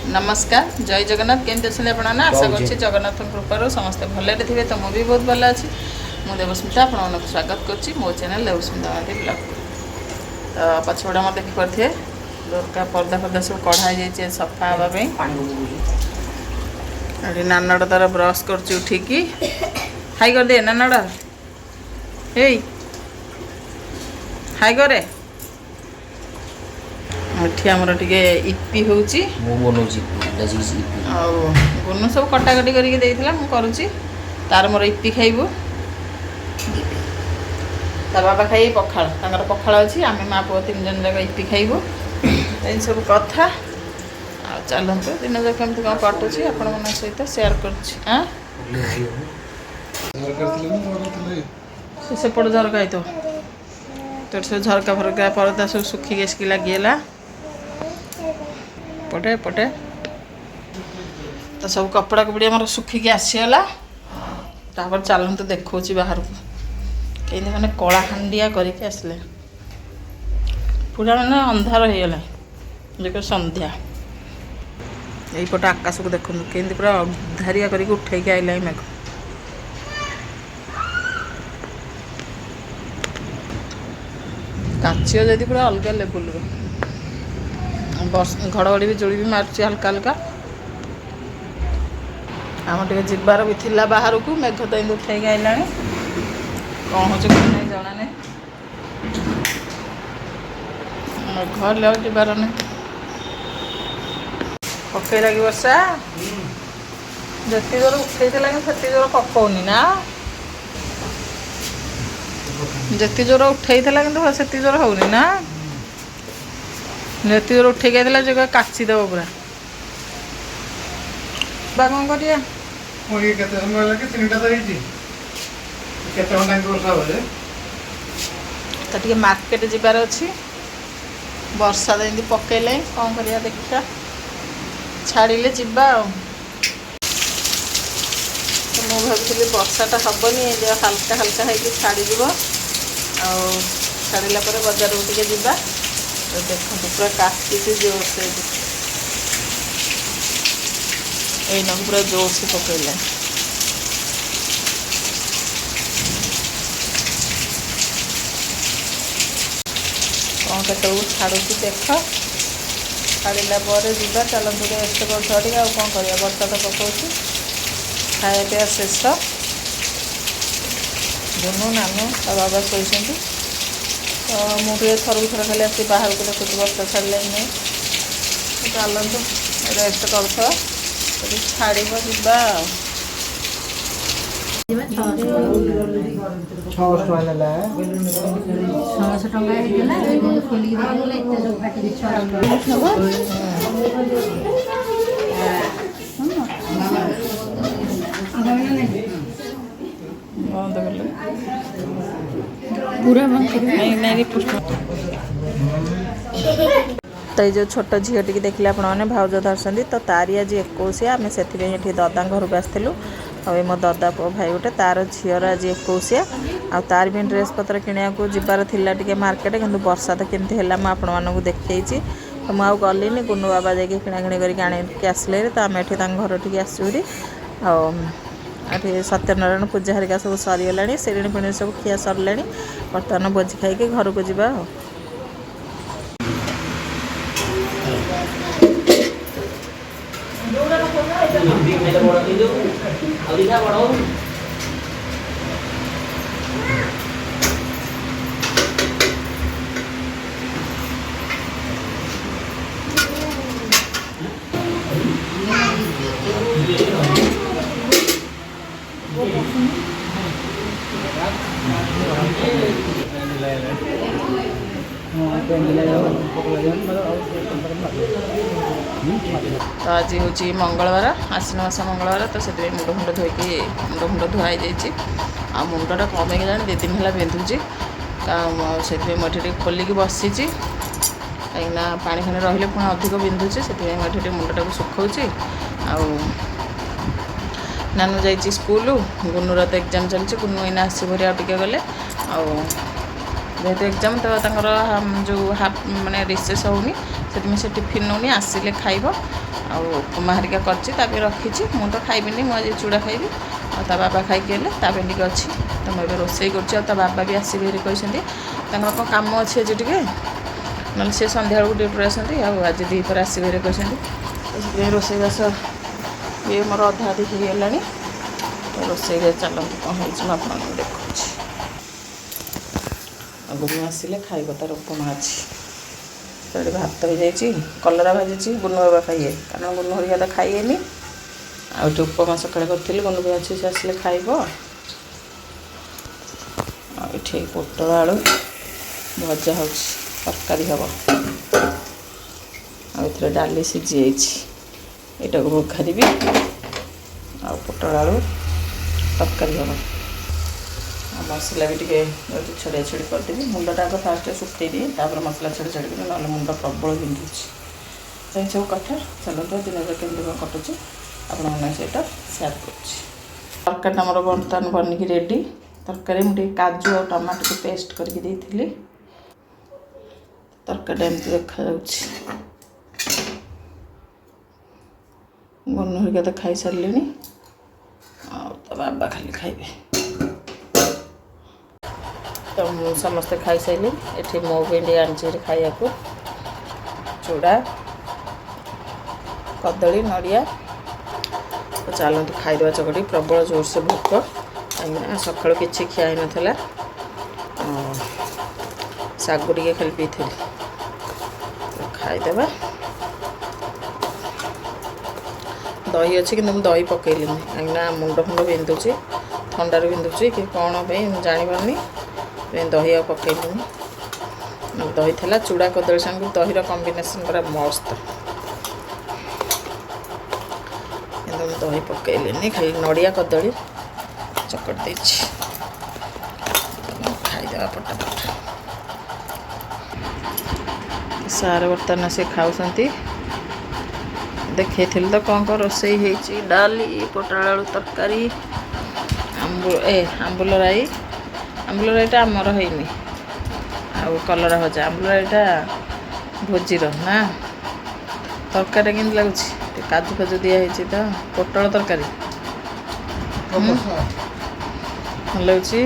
नमस्कार जय जगन्नाथ केमती अच्छे आप आशा कर जगन्नाथ कृपार समस्ते भले थे तो मुझे बहुत भल अच्छी मुझे देवस्मिता आप स्वागत करुँच मो चैनल देवस्मिता महांती ब्लॉग तो पछपड़ा मत देखिपे दुर्गा पर्दा फर्दा सब कढ़ाई जाइए सफा हाँवाई नानाड़ तार ब्रश कर उठिकी हाई कर दे नानाड़ हे हाई करे एठी हमर टिके इपी होउची मो बनौची गुनु सब कटाकटी करके देइथिला मु करूची तार मोर इपी खाइबो तार बाबा खाइ पखाळ तांगर पखाळ अछि आमे मा पुओ तीन जन जगह इपी खाइबो एइ सब कथा आ चलंतु दिन जक केमति कोन कटुची आपण मन सहित शेयर करछि हां से पड़ झरका तो तोर से झरका फरका परदा सब सुखी गेसकी लागिला पटे पटे तो सब कपड़ा कपड़ी आम सुखिकी आसीगला तापर चलते देखा बाहर को कहीं मैंने कला हांडिया करके आसले पूरा मैंने अंधार हो गला जो संध्या यहीपटे आकाश को देखु कहीं पूरा अंधारिया करके उठे आइला मेघ काचियो जदि पूरा अलग लेवल घड़घड़ी भी जोड़ी भी मार्च हल्का हल्का आम टे जीवार भी थिला बाहर को मेघ तो एम उठे आइला कौन हो नहीं जाना नहीं घर ले जीवार नहीं पकई लगी वर्षा जी जोर उठे से जोर पकौनी ना जी जोर उठे कि जोर होनी ना जी जोर उठे गया जो काचिदेव पूरा बा कौन करिया तो मार्केट जीवार अच्छी वर्षा तो एमती पकईले कौन करिया देखा छाड़िले जीवा तो मु भावी वर्षाटा हेनी हाल्का हाल्का होगी छाड़ीज छाड़ा पर बजार को टे जा तो देखो पूरा काटी जोर से एना पूरा जोर से पकईला कौन केत छाड़ू देख छाड़ा पर जा चलते रेस्ट कर कौन कर वर्षा तो पकाउछ खाया पिया शेष गुनु नानू और बाबा शोई तो मुझे थर थर खाली आस बाहर को देखुच वर्षा छाड़ा नहीं चलतु रेस्ट कर छाड़ जा पूरा नहीं तो ये जो छोट झील टी देखिले आपने भाउज धरती तो तारी आज 21 आम से ददा घर को आसलु आ मो ददा पु भाई गोटे तार झीर आज 21 आ तार भी ड्रेस पत्र किणा को जीवार थिला टिके मार्केट किंतु वर्षा तो केमती है आपण मानक देखी तो मुझे गलिनी गुनु बाबा जाकि किणाकिणी करके आसले तो आम एठी घर टी आसुरी आठी सत्यनारायण पूजा हरिका सब सरीगला सेरेणी पिणी सब खिया सरला बर्तमान भोजी खाई घर को जा तो आज हूँ मंगलवार आश्विन मास मंगलवार तो से मुंड फुंड धोईकी मुंड फुंड धुआई जाइए आ मुंडा कम है 2 दिन है बिंधुची से मुझे खोलिकी बसी कहीं पानी फानी रही पुणी अधिक बिंधुची से मुझे मुंडा को सुखाऊँच नानू जाइए स्कूल गुनुर तो एग्जाम चलती गुनु इना आसपरी आ टे गले जेहेतु एग्जाम तो जो हाफ माने रिसेस होनी ସେଥିପାଇଁ ସେ ଟିଫିନ୍ ନେଉନି, ଆସିଲେ ଖାଇବ। ଆଉ ଉପମା ହେରିକା କରିଛି ତା ପାଇଁ ରଖିଛି। ମୁଁ ତ ଖାଇବିନି, ମୁଁ ଆଜି ଚୁଡ଼ା ଖାଇବି। ଆଉ ତା ବାବା ଖାଇକି ହେଲେ ତା ପାଇଁ ଟିକେ ଅଛି। ତ ମୁଁ ଏବେ ରୋଷେଇ କରୁଛି। ଆଉ ତା ବାବା ବି ଆସିବେ ହେରି କହିଛନ୍ତି, ତାଙ୍କର କ'ଣ କାମ ଅଛି ଆଜି ଟିକେ, ନହେଲେ ସେ ସନ୍ଧ୍ୟାବେଳକୁ ଡ୍ୟୁଟିରେ ଆସନ୍ତି। ଆଉ ଆଜି ଦ୍ୱିପହରେ ଆସିବେ ହେରି କହିଛନ୍ତି। ସେଥିପାଇଁ ରୋଷେଇବାସ ଇଏ ମୋର ଅଧା ଅଧି ହେଇଗଲାଣି। ରୋଷେଇରେ ଚାଲନ୍ତୁ କ'ଣ ହେଇଛି ମୁଁ ଆପଣଙ୍କୁ ଦେଖୁଛି। ଆଉ ଗୁନୁ ଆସିଲେ ଖାଇବ, ତା'ର ଉପମା ଅଛି। ସେଠି ଭାତ ହେଇଯାଇଛି, କଲରା ଭାଜିଛି ଗୁନୁ ବାବା ଖାଇବେ, କାରଣ ଗୁନୁ ହରିକା ତ ଖାଇବେନି। ଆଉ ଏଠି ଉପମା ସକାଳେ କରିଥିଲି, ଗୁନୁ ବି ଅଛି, ସେ ଆସିଲେ ଖାଇବ। ଆଉ ଏଠି ପୋଟଳ ଆଳୁ ଭଜା ହେଉଛି, ତରକାରୀ ହେବ। ଆଉ ଏଥିରେ ଡାଲି ସିଝିଯାଇଛି, ଏଇଟାକୁ ବଘାରିବି। ଆଉ ପୋଟଳ ଆଳୁ ତରକାରୀ ହେବ। ଆଉ ମସଲା ବି ଟିକେ ଛଡ଼ିଆ ଛଡ଼ି କରିଦେବି। ମୁଣ୍ଡଟା ଆଗ ଫାଷ୍ଟ ଶୁଖେଇ ଦିଏ, ତାପରେ ମସଲା ଛଡ଼ି ଛଡ଼ିବି, ନହେଲେ ମୁଣ୍ଡ ପ୍ରବଳ ବିନ୍ଧୁଛି। ଏସବୁ କଥା ଚାଲନ୍ତୁ ଦିନରେ କେମିତି କ'ଣ କଟୁଛି ଆପଣମାନଙ୍କ ସହିତ ସେୟାର କରୁଛି। ତରକାରୀଟା ଆମର ବର୍ତ୍ତମାନ ବନିକି ରେଡ଼ି। ତରକାରୀ ମୁଁ ଟିକେ କାଜୁ ଆଉ ଟମାଟୋକୁ ପେଷ୍ଟ କରିକି ଦେଇଥିଲି। ତରକାରୀଟା ଏମିତି ଦେଖାଯାଉଛି। ଗୁନୁ ହରିକା ତ ଖାଇସାରିଲେଣି, ଆଉ ତା ବାବା ଖାଲି ଖାଇବେ। ତ ମୁଁ ସମସ୍ତେ ଖାଇସାରିଲି। ଏଠି ମୋ ପାଇଁ ଟିକେ ଆଣିଛି ଖାଇବାକୁ ଚୁଡ଼ା, କଦଳୀ, ନଡ଼ିଆ। ତ ଚାଲନ୍ତୁ ଖାଇଦେବା ଚକଟି। ପ୍ରବଳ ଜୋରସେ ଭୋକ, କାହିଁକିନା ସକାଳୁ କିଛି ଖିଆ ହେଇନଥିଲା। ଶାଗୁ ଟିକେ ଖାଲି ପିଇଥିଲି। ଖାଇଦେବା। ଦହି ଅଛି କିନ୍ତୁ ମୁଁ ଦହି ପକାଇଲିନି, କାହିଁକିନା ମୁଣ୍ଡ ଫୁଣ୍ଡ ବିନ୍ଧୁଛି, ଥଣ୍ଡାରୁ ବିନ୍ଧୁଛି କି କ'ଣ ପାଇଁ ମୁଁ ଜାଣିପାରୁନି। ଦହି ଆଉ ପକାଇଲିନି। ଦହି ଥିଲା, ଚୁଡ଼ା କଦଳୀ ସାଙ୍ଗକୁ ଦହିର କମ୍ବିନେସନ୍ ପୁରା ମସ୍ତ, କିନ୍ତୁ ମୁଁ ଦହି ପକାଇଲିନି, ଖାଲି ନଡ଼ିଆ କଦଳୀ ଚକଟି ଦେଇଛି। ଖାଇଦେବା ପଟାପଟ। ସାର୍ ବର୍ତ୍ତମାନ ସେ ଖାଉଛନ୍ତି। ଦେଖେଇଥିଲି ତ କ'ଣ କ'ଣ ରୋଷେଇ ହେଇଛି। ଡାଲି, ପୋଟଳ ଆଳୁ ତରକାରୀ, ଆମ୍ବୁଲ ରାଇ। ଆମ୍ବୁଲ ରାଇଟା ଆମର ହେଇନି। ଆଉ କଲରା ଭଜା। ଆମ୍ବୁଲ ରାଇଟା ଭୋଜିର ନା। ତରକାରୀଟା କେମିତି ଲାଗୁଛି? ଟିକେ କାଜୁ ଫାଜୁ ଦିଆହେଇଛି ତ। ପୋଟଳ ତରକାରୀ ଭଲ ଲାଗୁଛି।